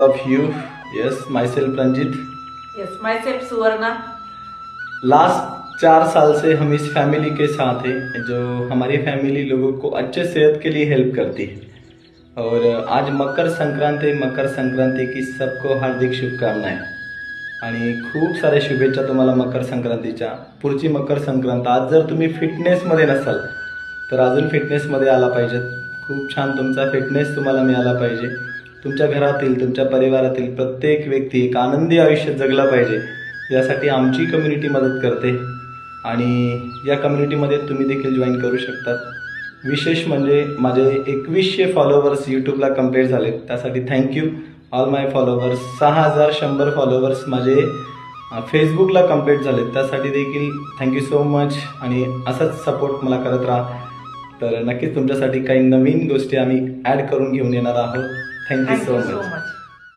of you. Yes, myself Ranjit. Yes, myself Suvarna. Last 4 साल से हम इस family के साथ हैं जो हमारी फैमिली लोगों को अच्छे सेहत के लिए हेल्प करती है। और आज मकर संक्रांति है, मकर संक्रांति की सबको हार्दिक शुभकामनाएं आणि खूप साऱ्या शुभेच्छा तुम्हाला मकर संक्रांतीच्या। पुढची मकर संक्रांत आज जर तुम्ही फिटनेसमध्ये नसाल तर अजून फिटनेसमध्ये आला पाहिजे। खूप छान तुमचा फिटनेस तुम्हाला मिळाला पाहिजे। तुमच्या घरातील तुमच्या परिवारातील प्रत्येक व्यक्ती एक आनंदी आयुष्य जगला पाहिजे यासाठी आमची कम्युनिटी मदत करते आणि या कम्युनिटीमध्ये तुम्ही देखील जॉईन करू शकता। विशेष म्हणजे माझे 2100 फॉलोअर्स यूट्यूबला कंप्लीट झाले, त्यासाठी थँक्यू ऑल माय फॉलोअर्स। 6100 फॉलोअर्स माझे फेसबुकला कंप्लीट झाले, त्यासाठी देखील थँक्यू सो मच आणि असंच सपोर्ट मला करत राहा। तर नक्कीच तुमच्यासाठी काही नवीन गोष्टी आम्ही ॲड करून घेऊन येणार आहोत। Thank you so much.